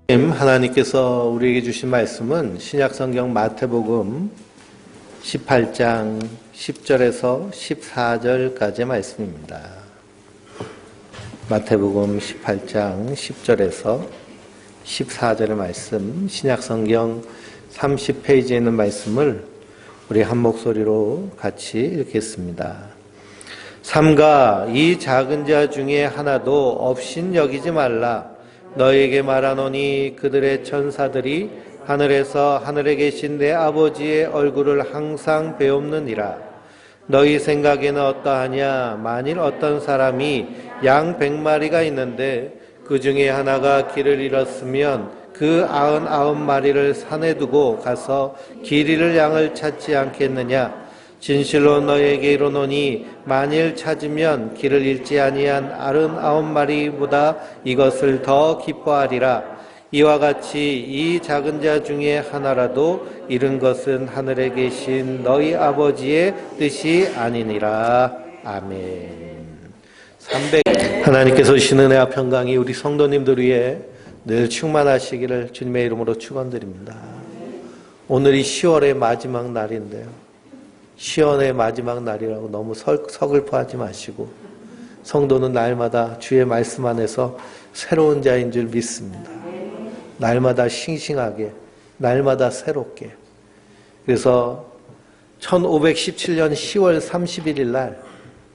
하나님께서 우리에게 주신 말씀은 신약성경 마태복음 18장 10절에서 14절까지의 말씀입니다. 마태복음 18장 10절에서 14절의 말씀, 신약성경 30페이지에 있는 말씀을 우리 한 목소리로 같이 읽겠습니다. 삼가 이 작은 자 중에 하나도 없인 여기지 말라. 너에게 말하노니 그들의 천사들이 하늘에서 하늘에 계신 내 아버지의 얼굴을 항상 배옵느니라. 너희 생각에는 어떠하냐? 만일 어떤 사람이 양 100마리가 있는데 그 중에 하나가 길을 잃었으면 그 99마리를 산에 두고 가서 길 잃을 양을 찾지 않겠느냐? 진실로 너에게 이르노니 만일 찾으면 길을 잃지 아니한 99마리보다 이것을 더 기뻐하리라. 이와 같이 이 작은 자 중에 하나라도 잃은 것은 하늘에 계신 너희 아버지의 뜻이 아니니라. 아멘. 하나님께서 주시는 은혜와 평강이 우리 성도님들 위해 늘 충만하시기를 주님의 이름으로 축원드립니다. 오늘이 10월의 마지막 날인데요. 10월의 마지막 날이라고 너무 서글퍼하지 마시고 성도는 날마다 주의 말씀 안에서 새로운 자인 줄 믿습니다. 날마다 싱싱하게, 날마다 새롭게. 그래서 1517년 10월 31일 날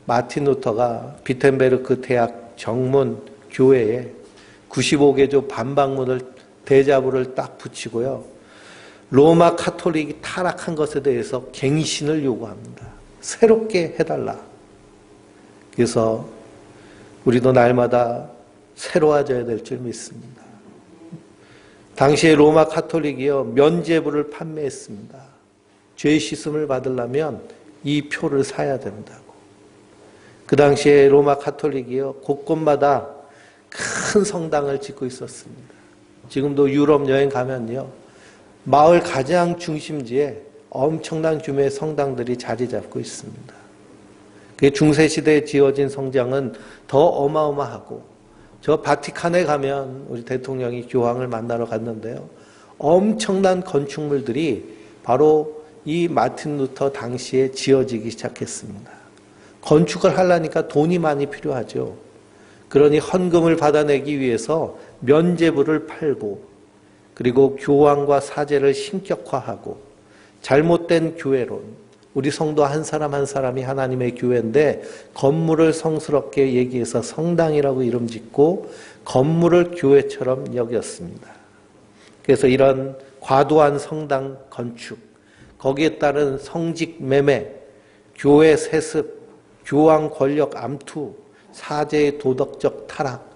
마틴 루터가 비텐베르크 대학 정문 교회에 95개조 반박문을 대자보를 딱 붙이고요. 로마 카톨릭이 타락한 것에 대해서 갱신을 요구합니다. 새롭게 해달라. 그래서 우리도 날마다 새로워져야 될 줄 믿습니다. 당시에 로마 카톨릭이요 면죄부를 판매했습니다. 죄 씻음을 받으려면 이 표를 사야 된다고. 그 당시에 로마 카톨릭이요 곳곳마다 큰 성당을 짓고 있었습니다. 지금도 유럽 여행 가면요 마을 가장 중심지에 엄청난 규모의 성당들이 자리 잡고 있습니다. 중세시대에 지어진 성당은 더 어마어마하고 저 바티칸에 가면 우리 대통령이 교황을 만나러 갔는데요. 엄청난 건축물들이 바로 이 마틴 루터 당시에 지어지기 시작했습니다. 건축을 하려니까 돈이 많이 필요하죠. 그러니 헌금을 받아내기 위해서 면죄부를 팔고 그리고 교황과 사제를 신격화하고 잘못된 교회론, 우리 성도 한 사람 한 사람이 하나님의 교회인데 건물을 성스럽게 얘기해서 성당이라고 이름 짓고 건물을 교회처럼 여겼습니다. 그래서 이런 과도한 성당 건축, 거기에 따른 성직 매매, 교회 세습, 교황 권력 암투, 사제의 도덕적 타락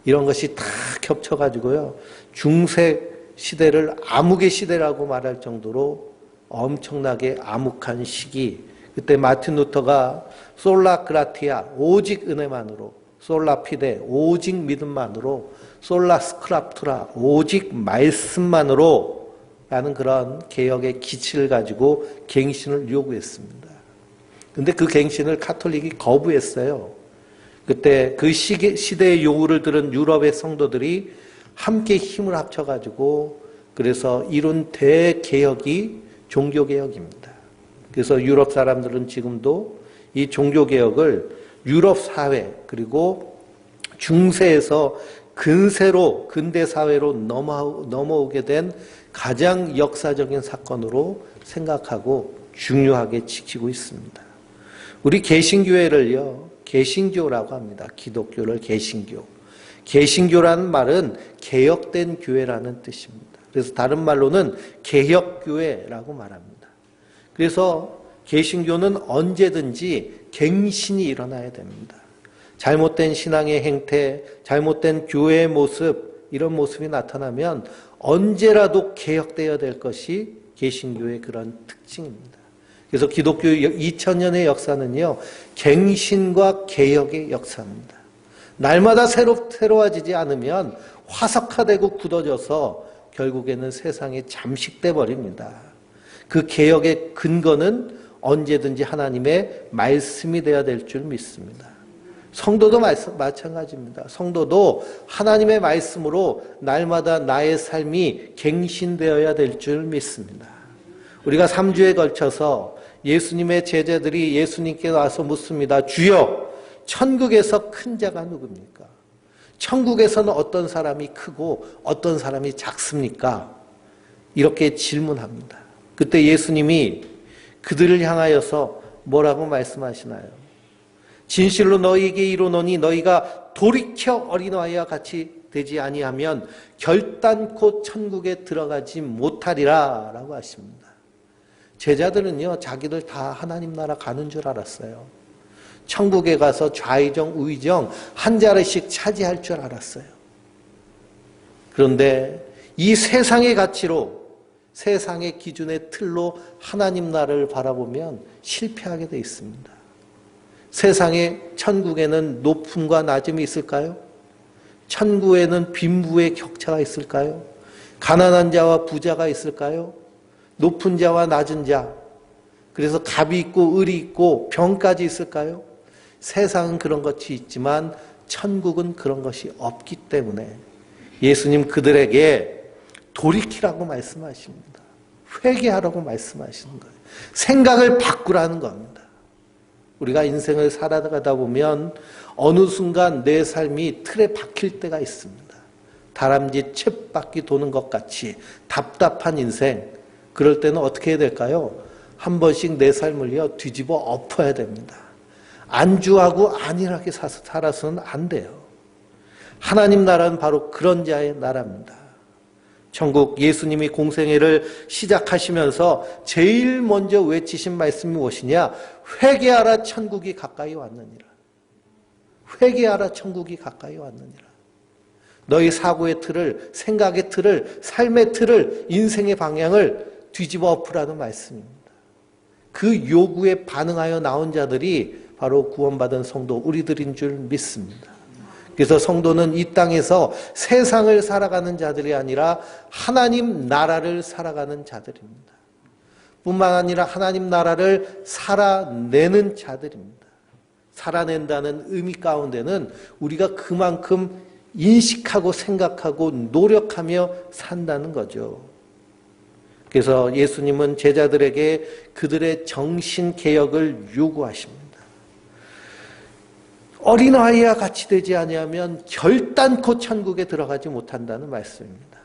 이런 것이 다 겹쳐가지고요. 중세 시대를 암흑의 시대라고 말할 정도로 엄청나게 암흑한 시기. 그때 마틴 루터가 솔라 그라티아 오직 은혜만으로, 솔라 피데 오직 믿음만으로, 솔라 스크랍투라 오직 말씀만으로 라는 그런 개혁의 기치를 가지고 갱신을 요구했습니다. 그런데 그 갱신을 카톨릭이 거부했어요. 그때 그 시대의 요구를 들은 유럽의 성도들이 함께 힘을 합쳐가지고 그래서 이룬 대개혁이 종교개혁입니다. 그래서 유럽 사람들은 지금도 이 종교개혁을 유럽 사회 그리고 중세에서 근세로 근대사회로 넘어오게 된 가장 역사적인 사건으로 생각하고 중요하게 지키고 있습니다. 우리 개신교회를요 개신교라고 합니다. 기독교를 개신교. 개신교라는 말은 개혁된 교회라는 뜻입니다. 그래서 다른 말로는 개혁교회라고 말합니다. 그래서 개신교는 언제든지 갱신이 일어나야 됩니다. 잘못된 신앙의 행태, 잘못된 교회의 모습, 이런 모습이 나타나면 언제라도 개혁되어야 될 것이 개신교의 그런 특징입니다. 그래서 기독교 2000년의 역사는요, 갱신과 개혁의 역사입니다. 날마다 새로워지지 않으면 화석화되고 굳어져서 결국에는 세상에 잠식돼 버립니다. 그 개혁의 근거는 언제든지 하나님의 말씀이 되어야 될 줄 믿습니다. 성도도 마찬가지입니다. 성도도 하나님의 말씀으로 날마다 나의 삶이 갱신되어야 될 줄 믿습니다. 우리가 3주에 걸쳐서 예수님의 제자들이 예수님께 와서 묻습니다. 주여, 천국에서 큰 자가 누굽니까? 천국에서는 어떤 사람이 크고 어떤 사람이 작습니까? 이렇게 질문합니다. 그때 예수님이 그들을 향하여서 뭐라고 말씀하시나요? 진실로 너희에게 이르노니 너희가 돌이켜 어린아이와 같이 되지 아니하면 결단코 천국에 들어가지 못하리라 라고 하십니다. 제자들은요, 자기들 다 하나님 나라 가는 줄 알았어요. 천국에 가서 좌의정 우의정 한 자리씩 차지할 줄 알았어요. 그런데 이 세상의 가치로, 세상의 기준의 틀로 하나님 나라를 바라보면 실패하게 돼 있습니다. 세상의 천국에는 높음과 낮음이 있을까요? 천국에는 빈부의 격차가 있을까요? 가난한 자와 부자가 있을까요? 높은 자와 낮은 자, 그래서 갑이 있고 을이 있고 병까지 있을까요? 세상은 그런 것이 있지만 천국은 그런 것이 없기 때문에 예수님 그들에게 돌이키라고 말씀하십니다. 회개하라고 말씀하시는 거예요. 생각을 바꾸라는 겁니다. 우리가 인생을 살아가다 보면 어느 순간 내 삶이 틀에 박힐 때가 있습니다. 다람쥐 쳇바퀴 도는 것 같이 답답한 인생, 그럴 때는 어떻게 해야 될까요? 한 번씩 내 삶을요 뒤집어 엎어야 됩니다. 안주하고 안일하게 살아서는 안 돼요. 하나님 나라는 바로 그런 자의 나라입니다. 천국 예수님이 공생애를 시작하시면서 제일 먼저 외치신 말씀이 무엇이냐? 회개하라 천국이 가까이 왔느니라. 회개하라 천국이 가까이 왔느니라. 너희 사고의 틀을, 생각의 틀을, 삶의 틀을, 인생의 방향을 뒤집어 엎으라는 말씀입니다. 그 요구에 반응하여 나온 자들이 바로 구원받은 성도 우리들인 줄 믿습니다. 그래서 성도는 이 땅에서 세상을 살아가는 자들이 아니라 하나님 나라를 살아가는 자들입니다. 뿐만 아니라 하나님 나라를 살아내는 자들입니다. 살아낸다는 의미 가운데는 우리가 그만큼 인식하고 생각하고 노력하며 산다는 거죠. 그래서 예수님은 제자들에게 그들의 정신개혁을 요구하십니다. 어린아이와 같이 되지 아니하면 결단코 천국에 들어가지 못한다는 말씀입니다.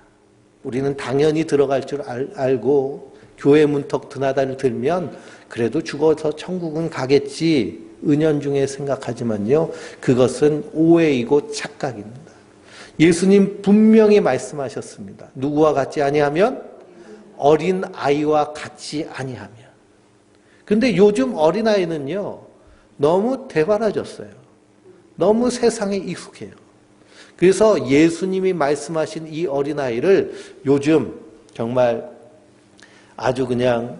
우리는 당연히 들어갈 줄 알고 교회 문턱 드나다를 들면 그래도 죽어서 천국은 가겠지 은연중에 생각하지만요, 그것은 오해이고 착각입니다. 예수님 분명히 말씀하셨습니다. 누구와 같지 아니하면? 어린아이와 같지 아니하면. 근데 요즘 어린아이는요 너무 대바라졌어요. 너무 세상에 익숙해요. 그래서 예수님이 말씀하신 이 어린아이를 요즘 정말 아주 그냥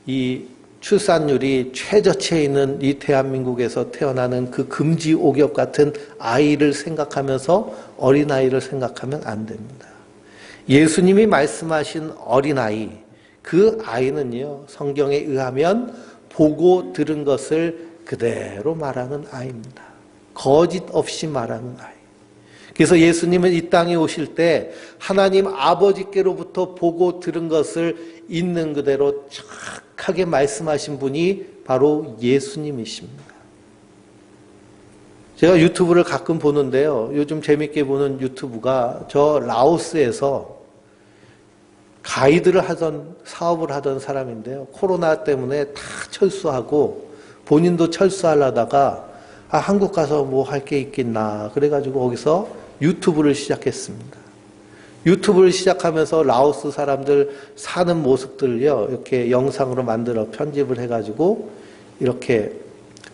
이 출산율이 최저치에 있는 이 대한민국에서 태어나는 그 금지 옥엽 같은 아이를 생각하면서 어린아이를 생각하면 안 됩니다. 예수님이 말씀하신 어린아이, 그 아이는요 성경에 의하면 보고 들은 것을 그대로 말하는 아이입니다. 거짓 없이 말하는 아이. 그래서 예수님은 이 땅에 오실 때 하나님 아버지께로부터 보고 들은 것을 있는 그대로 정확하게 말씀하신 분이 바로 예수님이십니다. 제가 유튜브를 가끔 보는데요. 요즘 재밌게 보는 유튜브가 저 라오스에서 가이드를 하던, 사업을 하던 사람인데요. 코로나 때문에 다 철수하고 본인도 철수하려다가 한국 가서 뭐 할 게 있겠나 그래가지고 거기서 유튜브를 시작했습니다. 유튜브를 시작하면서 라오스 사람들 사는 모습들을요 이렇게 영상으로 만들어 편집을 해가지고 이렇게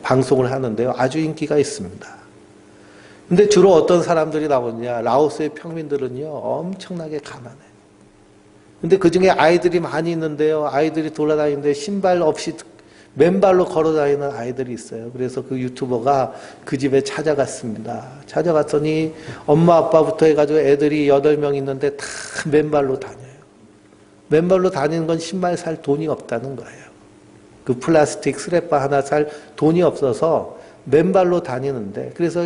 방송을 하는데요, 아주 인기가 있습니다. 근데 주로 어떤 사람들이 나오느냐? 라오스의 평민들은요 엄청나게 가난해요. 근데 그 중에 아이들이 많이 있는데요, 아이들이 돌아다니는데 신발 없이 맨발로 걸어다니는 아이들이 있어요. 그래서 그 유튜버가 그 집에 찾아갔습니다. 찾아갔더니 엄마 아빠부터 해가지고 애들이 8명 있는데 다 맨발로 다녀요. 맨발로 다니는 건 신발 살 돈이 없다는 거예요. 그 플라스틱 스레빠 하나 살 돈이 없어서 맨발로 다니는데, 그래서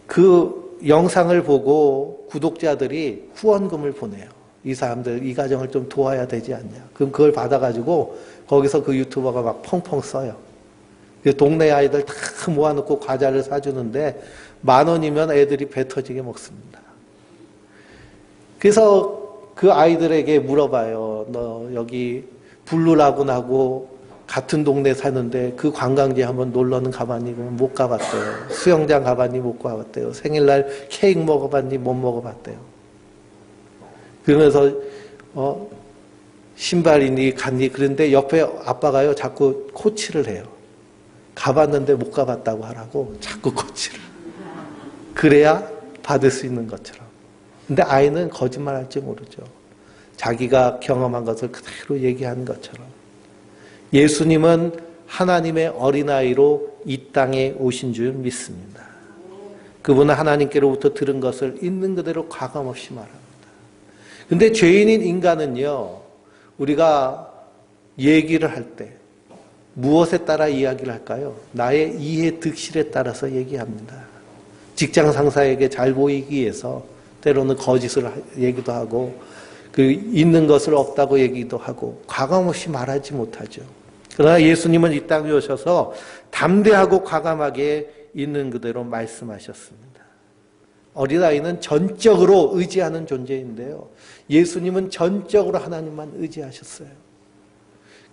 그 영상을 보고 구독자들이 후원금을 보내요. 이 사람들, 이 가정을 좀 도와야 되지 않냐. 그럼 그걸 받아가지고 거기서 그 유튜버가 막 펑펑 써요. 동네 아이들 다 모아놓고 과자를 사주는데 10,000원이면 애들이 배 터지게 먹습니다. 그래서 그 아이들에게 물어봐요. 너 여기 블루라군하고 같은 동네 사는데 그 관광지 한번 놀러는 가봤니? 못 가봤대요. 수영장 가봤니? 못 가봤대요. 생일날 케이크 먹어봤니? 못 먹어봤대요. 그러면서 신발이니 갔니? 그런데 옆에 아빠가요 자꾸 코치를 해요. 가봤는데 못 가봤다고 하라고 자꾸 코치를. 그래야 받을 수 있는 것처럼. 근데 아이는 거짓말할지 모르죠. 자기가 경험한 것을 그대로 얘기하는 것처럼. 예수님은 하나님의 어린아이로 이 땅에 오신 줄 믿습니다. 그분은 하나님께로부터 들은 것을 있는 그대로 과감없이 말합니다. 근데 죄인인 인간은요, 우리가 얘기를 할 때 무엇에 따라 이야기를 할까요? 나의 이해 득실에 따라서 얘기합니다. 직장 상사에게 잘 보이기 위해서 때로는 거짓을 얘기도 하고 그 있는 것을 없다고 얘기도 하고 과감없이 말하지 못하죠. 그러나 예수님은 이 땅에 오셔서 담대하고 과감하게 있는 그대로 말씀하셨습니다. 어린아이는 전적으로 의지하는 존재인데요. 예수님은 전적으로 하나님만 의지하셨어요.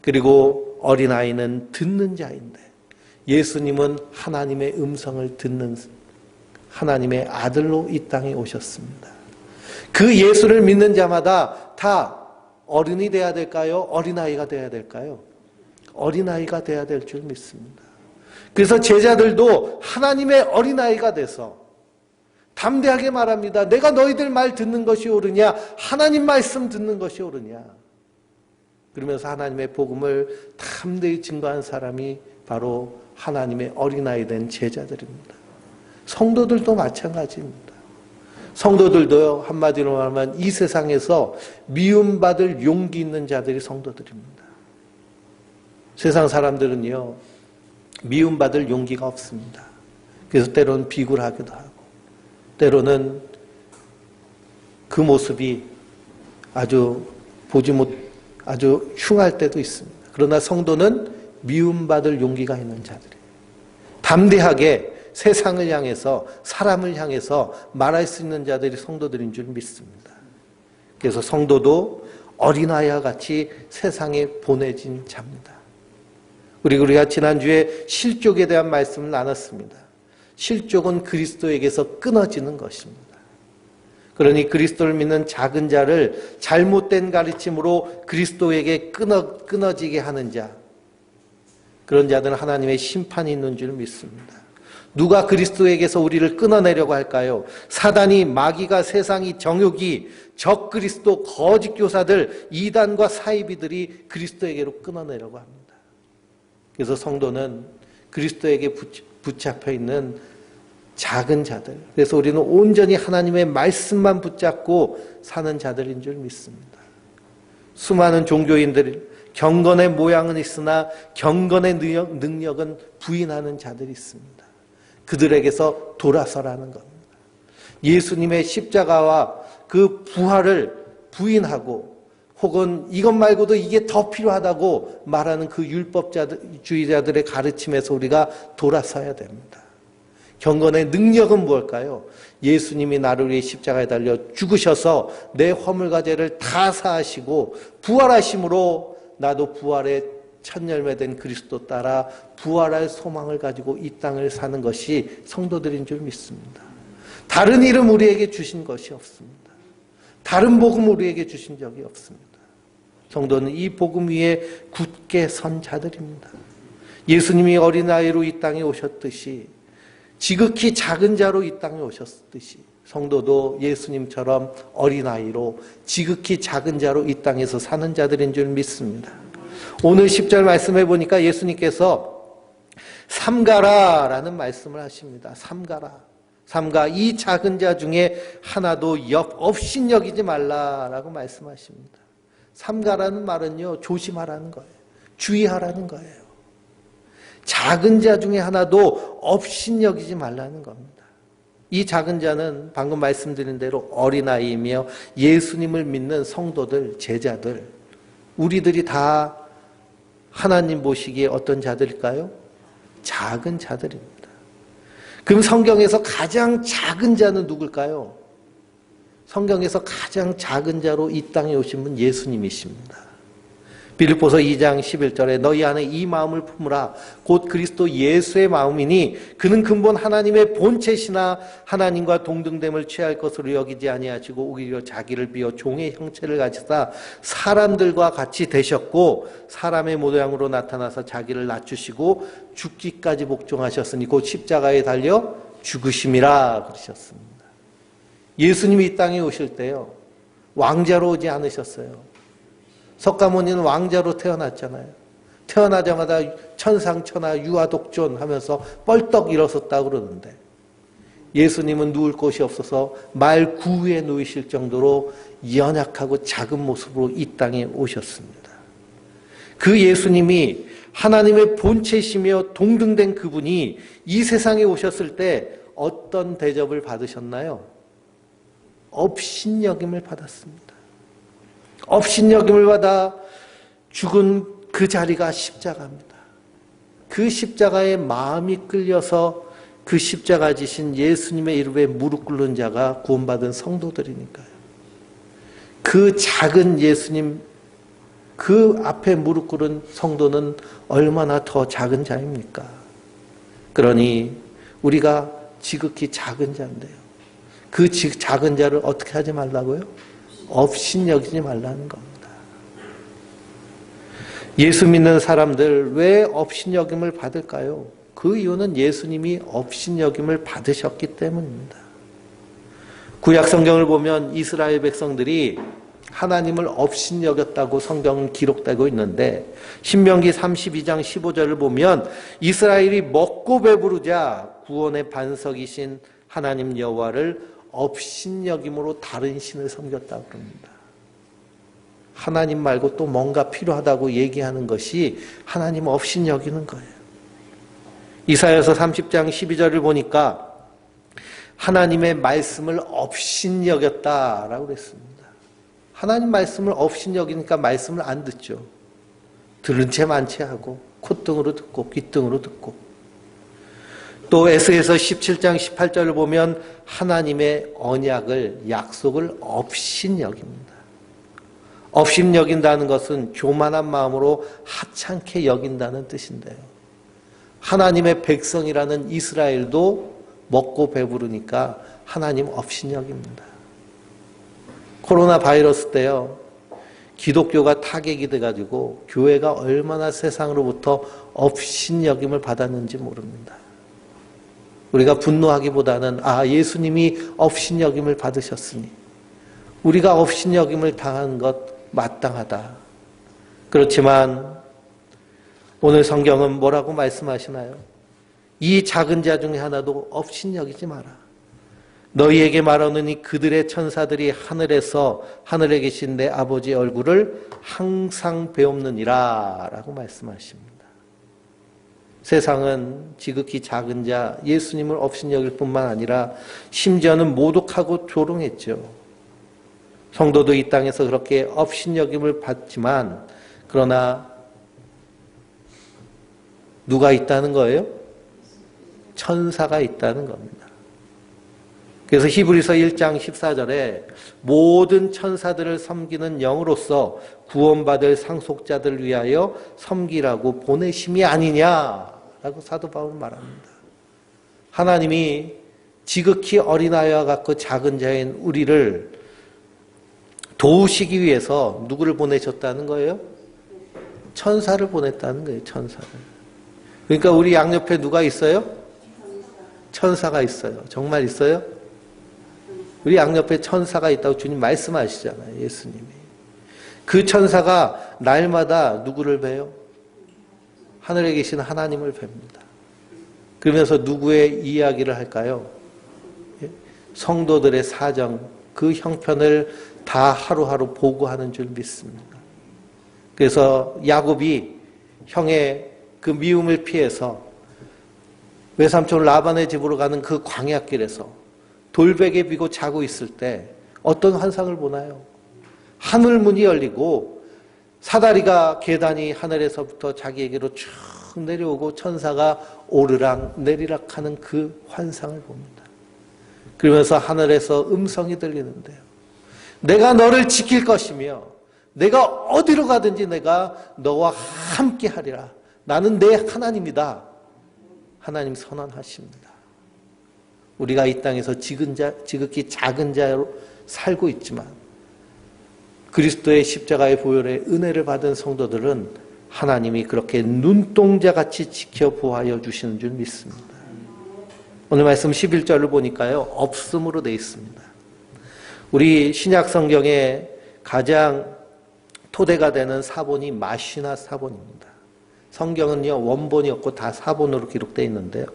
그리고 어린아이는 듣는 자인데 예수님은 하나님의 음성을 듣는 하나님의 아들로 이 땅에 오셨습니다. 그 예수를 믿는 자마다 다 어른이 돼야 될까요? 어린아이가 돼야 될까요? 어린아이가 돼야 될 줄 믿습니다. 그래서 제자들도 하나님의 어린아이가 돼서 담대하게 말합니다. 내가 너희들 말 듣는 것이 옳으냐? 하나님 말씀 듣는 것이 옳으냐? 그러면서 하나님의 복음을 담대히 증거한 사람이 바로 하나님의 어린아이 된 제자들입니다. 성도들도 마찬가지입니다. 성도들도요, 한마디로 말하면 이 세상에서 미움받을 용기 있는 자들이 성도들입니다. 세상 사람들은요, 미움받을 용기가 없습니다. 그래서 때로는 비굴하기도 하고, 때로는 그 모습이 아주 아주 흉할 때도 있습니다. 그러나 성도는 미움받을 용기가 있는 자들이에요. 담대하게 세상을 향해서 사람을 향해서 말할 수 있는 자들이 성도들인 줄 믿습니다. 그래서 성도도 어린아이와 같이 세상에 보내진 자입니다. 우리가 지난주에 실족에 대한 말씀을 나눴습니다. 실족은 그리스도에게서 끊어지는 것입니다. 그러니 그리스도를 믿는 작은 자를 잘못된 가르침으로 그리스도에게 끊어지게 하는 자, 그런 자들은 하나님의 심판이 있는 줄 믿습니다. 누가 그리스도에게서 우리를 끊어내려고 할까요? 사단이, 마귀가, 세상이, 정욕이, 적그리스도, 거짓 교사들, 이단과 사이비들이 그리스도에게로 끊어내려고 합니다. 그래서 성도는 그리스도에게 붙잡혀 있는 작은 자들, 그래서 우리는 온전히 하나님의 말씀만 붙잡고 사는 자들인 줄 믿습니다. 수많은 종교인들, 경건의 모양은 있으나 경건의 능력은 부인하는 자들이 있습니다. 그들에게서 돌아서라는 겁니다. 예수님의 십자가와 그 부활을 부인하고 혹은 이것 말고도 이게 더 필요하다고 말하는 그 율법주의자들의 가르침에서 우리가 돌아서야 됩니다. 경건의 능력은 무엇일까요? 예수님이 나를 위해 십자가에 달려 죽으셔서 내 허물과 죄를 다 사하시고 부활하심으로 나도 부활의 첫 열매된 그리스도 따라 부활할 소망을 가지고 이 땅을 사는 것이 성도들인 줄 믿습니다. 다른 이름 우리에게 주신 것이 없습니다. 다른 복음 우리에게 주신 적이 없습니다. 성도는 이 복음 위에 굳게 선 자들입니다. 예수님이 어린아이로 이 땅에 오셨듯이 지극히 작은 자로 이 땅에 오셨듯이 성도도 예수님처럼 어린아이로 지극히 작은 자로 이 땅에서 사는 자들인 줄 믿습니다. 오늘 10절 말씀해 보니까 예수님께서 삼가라라는 말씀을 하십니다. 삼가라. 삼가, 이 작은 자 중에 하나도 없인 여기지 말라라고 말씀하십니다. 삼가라는 말은요, 조심하라는 거예요. 주의하라는 거예요. 작은 자 중에 하나도 업신여기지 말라는 겁니다. 이 작은 자는 방금 말씀드린 대로 어린아이이며 예수님을 믿는 성도들, 제자들, 우리들이 다 하나님 보시기에 어떤 자들일까요? 작은 자들입니다. 그럼 성경에서 가장 작은 자는 누굴까요? 성경에서 가장 작은 자로 이 땅에 오신 분 예수님이십니다. 빌립보서 2장 11절에 너희 안에 이 마음을 품으라 곧 그리스도 예수의 마음이니 그는 근본 하나님의 본체시나 하나님과 동등됨을 취할 것으로 여기지 아니하시고 오히려 자기를 비워 종의 형체를 가지사 사람들과 같이 되셨고 사람의 모양으로 나타나서 자기를 낮추시고 죽기까지 복종하셨으니 곧 십자가에 달려 죽으심이라 그러셨습니다. 예수님이 이 땅에 오실 때요, 왕자로 오지 않으셨어요. 석가모니는 왕자로 태어났잖아요. 태어나자마자 천상천하 유아독존 하면서 뻘떡 일어섰다고 그러는데 예수님은 누울 곳이 없어서 말 구위에 누이실 정도로 연약하고 작은 모습으로 이 땅에 오셨습니다. 그 예수님이 하나님의 본체시며 동등된 그분이 이 세상에 오셨을 때 어떤 대접을 받으셨나요? 업신여김을 받았습니다. 업신여김을 받아 죽은 그 자리가 십자가입니다. 그 십자가에 마음이 끌려서 그 십자가 지신 예수님의 이름에 무릎 꿇는 자가 구원받은 성도들이니까요. 그 작은 예수님, 그 앞에 무릎 꿇은 성도는 얼마나 더 작은 자입니까? 그러니 우리가 지극히 작은 자인데요. 그 작은 자를 어떻게 하지 말라고요? 업신여기지 말라는 겁니다. 예수 믿는 사람들 왜 업신여김을 받을까요? 그 이유는 예수님이 업신여김을 받으셨기 때문입니다. 구약 성경을 보면 이스라엘 백성들이 하나님을 업신여겼다고 성경은 기록되고 있는데 신명기 32장 15절을 보면 이스라엘이 먹고 배부르자 구원의 반석이신 하나님 여호와를 업신여김으로 다른 신을 섬겼다고 합니다. 하나님 말고 또 뭔가 필요하다고 얘기하는 것이 하나님 업신여기는 거예요. 이사야서 30장 12절을 보니까 하나님의 말씀을 업신여겼다라고 그랬습니다. 하나님 말씀을 업신여기니까 말씀을 안 듣죠. 들은 채 만채 하고 콧등으로 듣고 귓등으로 듣고. 또 에스겔서 17장 18절을 보면 하나님의 언약을, 약속을 업신여깁니다. 업신여긴다는 것은 교만한 마음으로 하찮게 여긴다는 뜻인데요. 하나님의 백성이라는 이스라엘도 먹고 배부르니까 하나님 업신여깁니다. 코로나 바이러스 때요, 기독교가 타격이 돼가지고 교회가 얼마나 세상으로부터 업신여김을 받았는지 모릅니다. 우리가 분노하기보다는 예수님이 업신여김을 받으셨으니 우리가 업신여김을 당한 것 마땅하다. 그렇지만 오늘 성경은 뭐라고 말씀하시나요? 이 작은 자 중에 하나도 업신여기지 마라. 너희에게 말하노니 그들의 천사들이 하늘에 계신 내 아버지의 얼굴을 항상 배옵느니라 라고 말씀하십니다. 세상은 지극히 작은 자 예수님을 업신여길 뿐만 아니라 심지어는 모독하고 조롱했죠. 성도도 이 땅에서 그렇게 업신여김을 받지만 그러나 누가 있다는 거예요? 천사가 있다는 겁니다. 그래서 히브리서 1장 14절에 모든 천사들을 섬기는 영으로서 구원받을 상속자들을 위하여 섬기라고 보내심이 아니냐라고 사도 바울은 말합니다. 하나님이 지극히 어린아이와 같고 작은 자인 우리를 도우시기 위해서 누구를 보내셨다는 거예요? 천사를 보냈다는 거예요. 천사를. 그러니까 우리 양옆에 누가 있어요? 천사가 있어요. 정말 있어요? 우리 양옆에 천사가 있다고 주님 말씀하시잖아요. 예수님이. 그 천사가 날마다 누구를 봬요? 하늘에 계신 하나님을 뵙니다. 그러면서 누구의 이야기를 할까요? 성도들의 사정, 그 형편을 다 하루하루 보고하는 줄 믿습니다. 그래서 야곱이 형의 그 미움을 피해서 외삼촌 라반의 집으로 가는 그 광야길에서 돌베개 비고 자고 있을 때 어떤 환상을 보나요? 하늘문이 열리고 사다리가 계단이 하늘에서부터 자기에게로 쭉 내려오고 천사가 오르락 내리락 하는 그 환상을 봅니다. 그러면서 하늘에서 음성이 들리는데요. 내가 너를 지킬 것이며 내가 어디로 가든지 내가 너와 함께 하리라. 나는 내 하나님이다. 하나님 선언하십니다. 우리가 이 땅에서 지극히 작은 자로 살고 있지만 그리스도의 십자가의 보혈의 은혜를 받은 성도들은 하나님이 그렇게 눈동자같이 지켜 보하여 주시는 줄 믿습니다. 오늘 말씀 11절을 보니까요. 없음으로 되어 있습니다. 우리 신약 성경에 가장 토대가 되는 사본이 마시나 사본입니다. 성경은요. 원본이 없고 다 사본으로 기록되어 있는데요.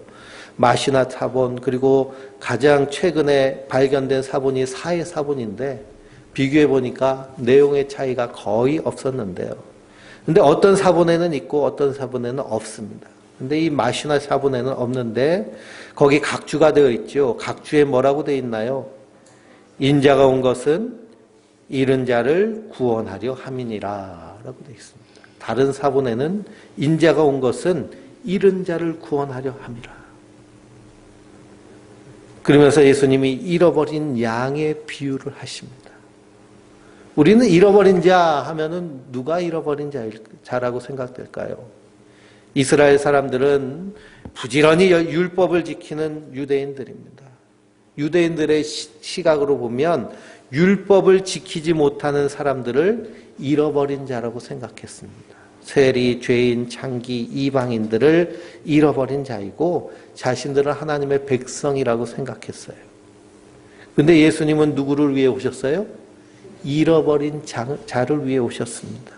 마시나 사본 그리고 가장 최근에 발견된 사본이 사해 사본인데 비교해 보니까 내용의 차이가 거의 없었는데요. 근데 어떤 사본에는 있고 어떤 사본에는 없습니다. 근데 이 마시나 사본에는 없는데 거기 각주가 되어 있죠. 각주에 뭐라고 되어 있나요? 인자가 온 것은 잃은 자를 구원하려 함이니라 라고 되어 있습니다. 다른 사본에는 인자가 온 것은 잃은 자를 구원하려 함이라. 그러면서 예수님이 잃어버린 양의 비유를 하십니다. 우리는 잃어버린 자 하면은 누가 잃어버린 자라고 생각될까요? 이스라엘 사람들은 부지런히 율법을 지키는 유대인들입니다. 유대인들의 시각으로 보면 율법을 지키지 못하는 사람들을 잃어버린 자라고 생각했습니다. 세리, 죄인, 창기, 이방인들을 잃어버린 자이고 자신들은 하나님의 백성이라고 생각했어요. 그런데 예수님은 누구를 위해 오셨어요? 잃어버린 자를 위해 오셨습니다.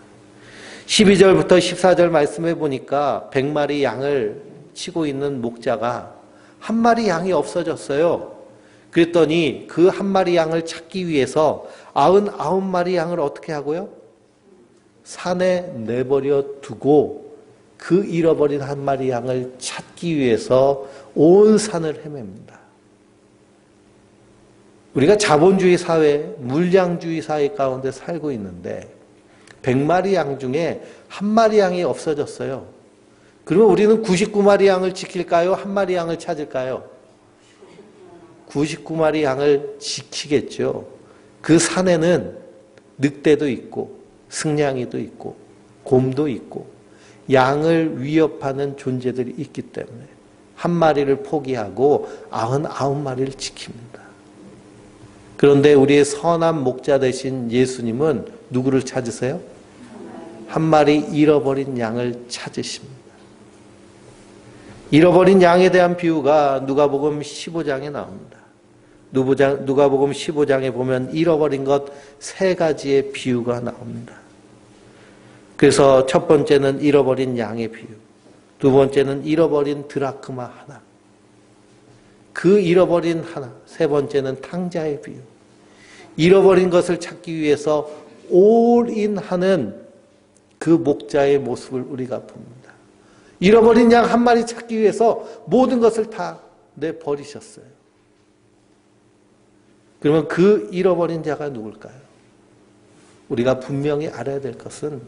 12절부터 14절 말씀해 보니까 100마리 양을 치고 있는 목자가 한 마리 양이 없어졌어요. 그랬더니 그 한 마리 양을 찾기 위해서 99마리 양을 어떻게 하고요? 산에 내버려 두고 그 잃어버린 한 마리 양을 찾기 위해서 온 산을 헤맵니다. 우리가 자본주의 사회, 물량주의 사회 가운데 살고 있는데 100마리 양 중에 한 마리 양이 없어졌어요. 그러면 우리는 99마리 양을 지킬까요? 한 마리 양을 찾을까요? 99마리 양을 지키겠죠. 그 산에는 늑대도 있고 승냥이도 있고 곰도 있고 양을 위협하는 존재들이 있기 때문에 한 마리를 포기하고 99마리를 지킵니다. 그런데 우리의 선한 목자 되신 예수님은 누구를 찾으세요? 한 마리 잃어버린 양을 찾으십니다. 잃어버린 양에 대한 비유가 누가복음 15장에 나옵니다. 누가복음 15장에 보면 잃어버린 것 3가지의 비유가 나옵니다. 그래서 첫 번째는 잃어버린 양의 비유, 두 번째는 잃어버린 드라크마 하나, 그 잃어버린 하나, 세 번째는 탕자의 비유. 잃어버린 것을 찾기 위해서 올인하는 그 목자의 모습을 우리가 봅니다. 잃어버린 양 한 마리 찾기 위해서 모든 것을 다 내버리셨어요. 그러면 그 잃어버린 자가 누굴까요? 우리가 분명히 알아야 될 것은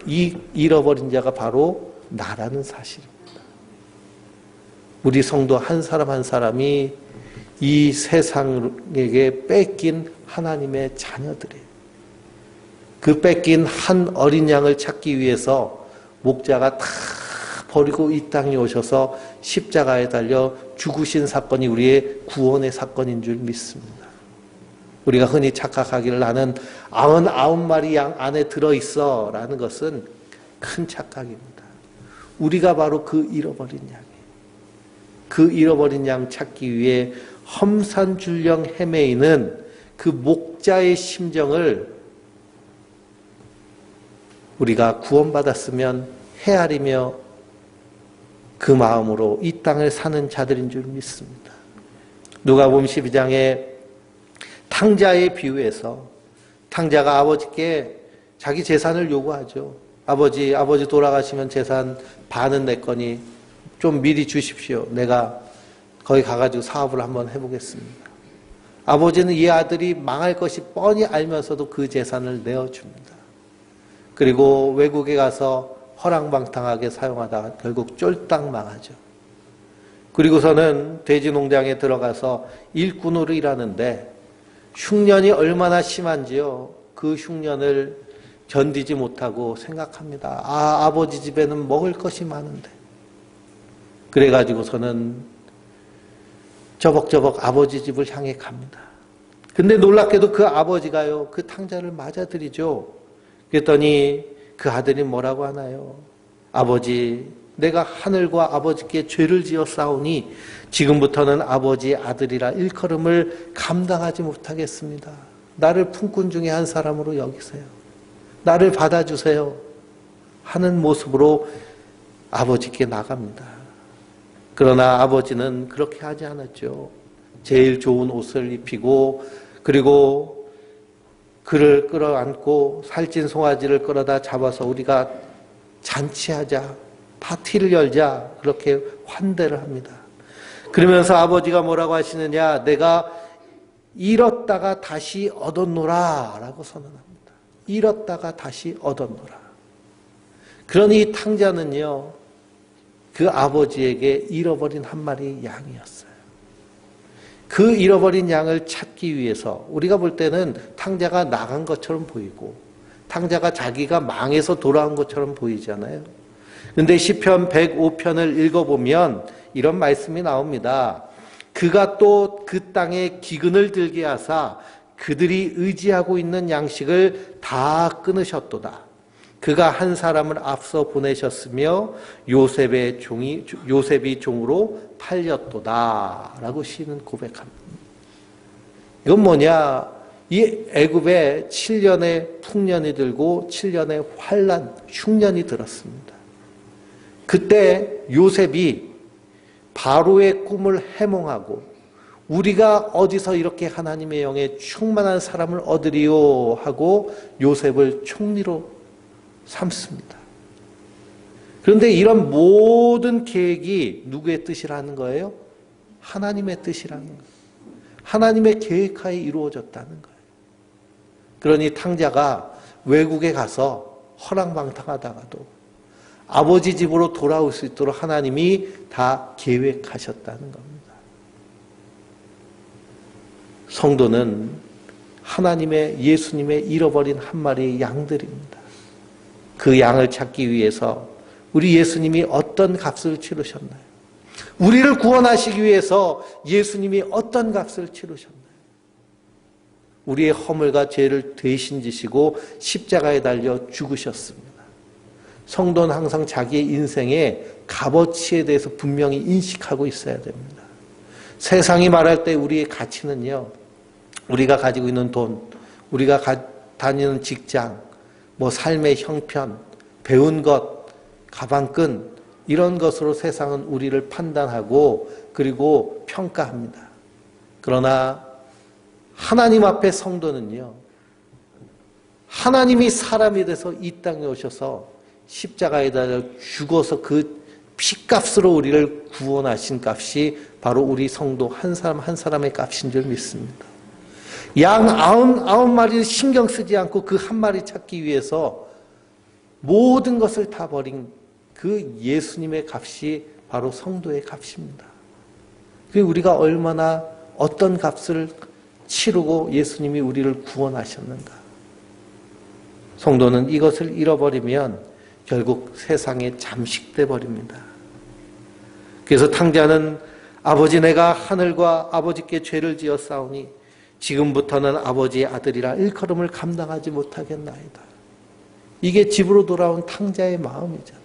이 잃어버린 자가 바로 나라는 사실입니다. 우리 성도 한 사람 한 사람이 이 세상에게 뺏긴 하나님의 자녀들이에요. 그 뺏긴 한 어린 양을 찾기 위해서 목자가 다 버리고 이 땅에 오셔서 십자가에 달려 죽으신 사건이 우리의 구원의 사건인 줄 믿습니다. 우리가 흔히 착각하기를 나는 99마리 양 안에 들어있어 라는 것은 큰 착각입니다. 우리가 바로 그 잃어버린 양이에요. 그 잃어버린 양 찾기 위해 험산줄령 헤매이는 그 목자의 심정을 우리가 구원받았으면 헤아리며 그 마음으로 이 땅을 사는 자들인 줄 믿습니다. 누가복음 12장에 탕자의 비유에서 탕자가 아버지께 자기 재산을 요구하죠. 아버지 돌아가시면 재산 반은 내 거니 좀 미리 주십시오. 내가 거기 가가지고 사업을 한번 해보겠습니다. 아버지는 이 아들이 망할 것이 뻔히 알면서도 그 재산을 내어줍니다. 그리고 외국에 가서 허랑방탕하게 사용하다가 결국 쫄딱 망하죠. 그리고서는 돼지 농장에 들어가서 일꾼으로 일하는데 흉년이 얼마나 심한지요. 그 흉년을 견디지 못하고 생각합니다. 아버지 집에는 먹을 것이 많은데. 그래가지고서는 저벅저벅 아버지 집을 향해 갑니다. 근데 놀랍게도 그 아버지가요, 그 탕자를 맞아들이죠. 그랬더니 그 아들이 뭐라고 하나요? 아버지, 내가 하늘과 아버지께 죄를 지어 싸우니 지금부터는 아버지의 아들이라 일컬음을 감당하지 못하겠습니다. 나를 품꾼 중에 한 사람으로 여기세요. 나를 받아주세요. 하는 모습으로 아버지께 나갑니다. 그러나 아버지는 그렇게 하지 않았죠. 제일 좋은 옷을 입히고 그리고 그를 끌어안고 살찐 송아지를 끌어다 잡아서 우리가 잔치하자, 파티를 열자, 그렇게 환대를 합니다. 그러면서 아버지가 뭐라고 하시느냐, 내가 잃었다가 다시 얻었노라 라고 선언합니다. 잃었다가 다시 얻었노라. 그러니 이 탕자는요, 그 아버지에게 잃어버린 한 마리 양이었어요. 그 잃어버린 양을 찾기 위해서 우리가 볼 때는 탕자가 나간 것처럼 보이고 탕자가 자기가 망해서 돌아온 것처럼 보이잖아요. 그런데 시편 105편을 읽어보면 이런 말씀이 나옵니다. 그가 또 그 땅에 기근을 들게 하사 그들이 의지하고 있는 양식을 다 끊으셨도다. 그가 한 사람을 앞서 보내셨으며 요셉이 종으로 팔렸도다 라고 시인은 고백합니다. 이건 뭐냐, 이 애굽에 7년의 풍년이 들고 7년의 환란, 흉년이 들었습니다. 그때 요셉이 바로의 꿈을 해몽하고 우리가 어디서 이렇게 하나님의 영에 충만한 사람을 얻으리요 하고 요셉을 총리로 삼습니다. 그런데 이런 모든 계획이 누구의 뜻이라는 거예요? 하나님의 뜻이라는 거예요. 하나님의 계획하에 이루어졌다는 거예요. 그러니 탕자가 외국에 가서 허랑방탕하다가도 아버지 집으로 돌아올 수 있도록 하나님이 다 계획하셨다는 겁니다. 성도는 하나님의 예수님의 잃어버린 한 마리의 양들입니다. 그 양을 찾기 위해서 우리 예수님이 어떤 값을 치르셨나요? 우리를 구원하시기 위해서 예수님이 어떤 값을 치르셨나요? 우리의 허물과 죄를 대신 지시고 십자가에 달려 죽으셨습니다. 성도는 항상 자기의 인생의 값어치에 대해서 분명히 인식하고 있어야 됩니다. 세상이 말할 때 우리의 가치는요, 우리가 가지고 있는 돈, 우리가 다니는 직장, 삶의 형편, 배운 것, 가방끈, 이런 것으로 세상은 우리를 판단하고 그리고 평가합니다. 그러나 하나님 앞에 성도는요, 하나님이 사람이 돼서 이 땅에 오셔서 십자가에 달려 죽어서 그 피값으로 우리를 구원하신 값이 바로 우리 성도 한 사람 한 사람의 값인 줄 믿습니다. 양 99마리를 신경 쓰지 않고 그 한 마리 찾기 위해서 모든 것을 다 버린 그 예수님의 값이 바로 성도의 값입니다. 그리고 우리가 얼마나 어떤 값을 치르고 예수님이 우리를 구원하셨는가. 성도는 이것을 잃어버리면 결국 세상에 잠식돼 버립니다. 그래서 탕자는 아버지, 내가 하늘과 아버지께 죄를 지어 싸우니 지금부터는 아버지의 아들이라 일컬음을 감당하지 못하겠나이다. 이게 집으로 돌아온 탕자의 마음이잖아요.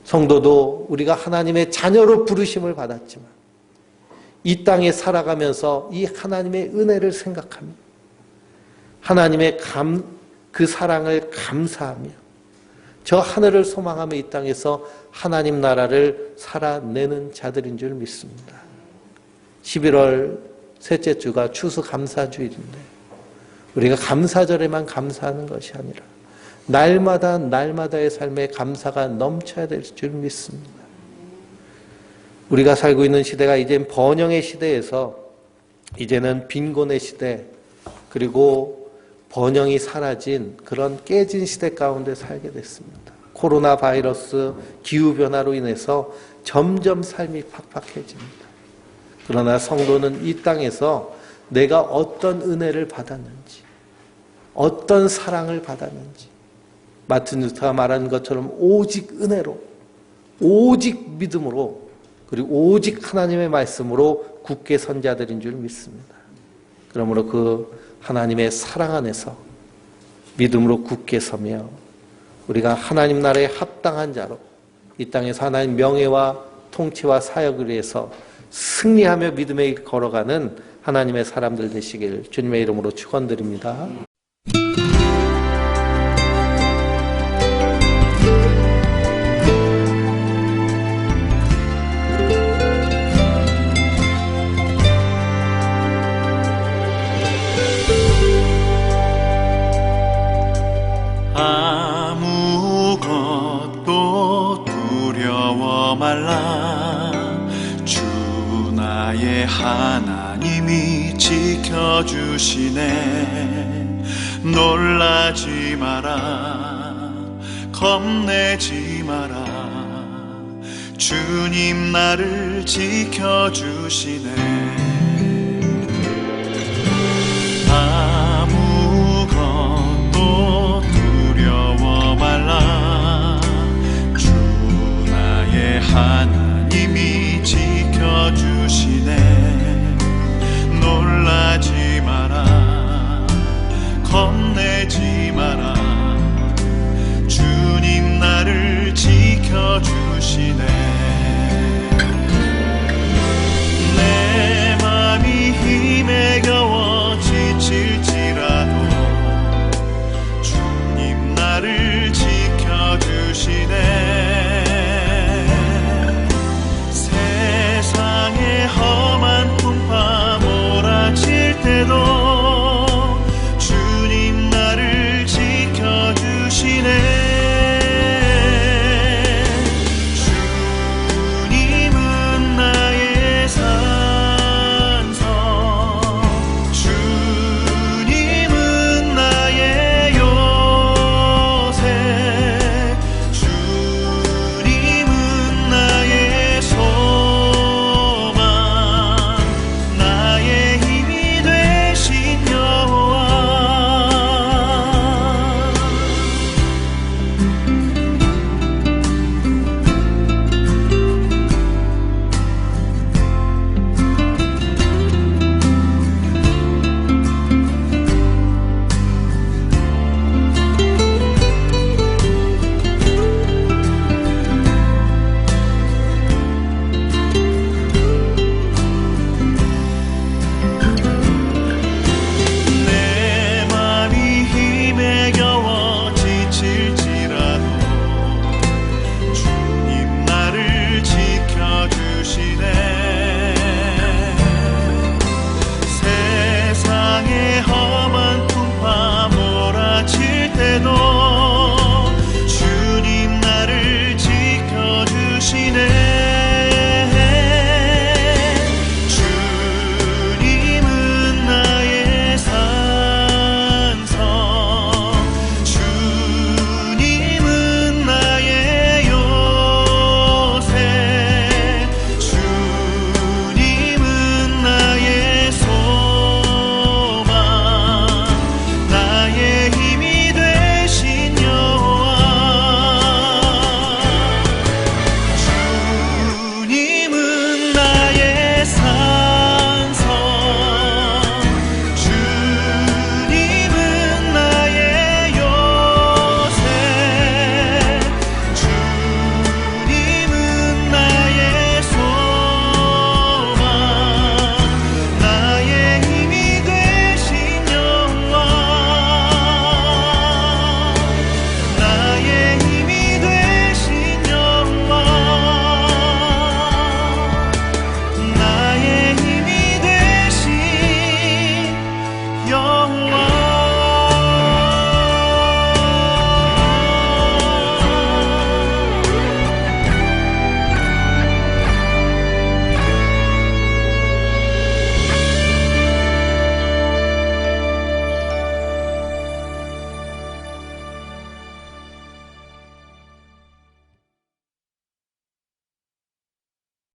성도도 우리가 하나님의 자녀로 부르심을 받았지만 이 땅에 살아가면서 이 하나님의 은혜를 생각하며 하나님의 그 사랑을 감사하며 저 하늘을 소망하며 이 땅에서 하나님 나라를 살아내는 자들인 줄 믿습니다. 11월 셋째 주가 추수감사주일인데 우리가 감사절에만 감사하는 것이 아니라 날마다 날마다의 삶에 감사가 넘쳐야 될 줄 믿습니다. 우리가 살고 있는 시대가 이젠 번영의 시대에서 이제는 빈곤의 시대, 그리고 번영이 사라진 그런 깨진 시대 가운데 살게 됐습니다. 코로나 바이러스, 기후변화로 인해서 점점 삶이 팍팍해집니다. 그러나 성도는 이 땅에서 내가 어떤 은혜를 받았는지, 어떤 사랑을 받았는지, 마틴 루터가 말한 것처럼 오직 은혜로, 오직 믿음으로, 그리고 오직 하나님의 말씀으로 굳게 선 자들인 줄 믿습니다. 그러므로 그 하나님의 사랑 안에서 믿음으로 굳게 서며 우리가 하나님 나라에 합당한 자로 이 땅에서 하나님 명예와 통치와 사역을 위해서 승리하며 믿음의 길 걸어가는 하나님의 사람들 되시길 주님의 이름으로 축원드립니다. 아무것도 두려워 말라. 주 나의 하나님이 지켜주시네. 놀라지 마라, 겁내지 마라. 주님 나를 지켜주시네.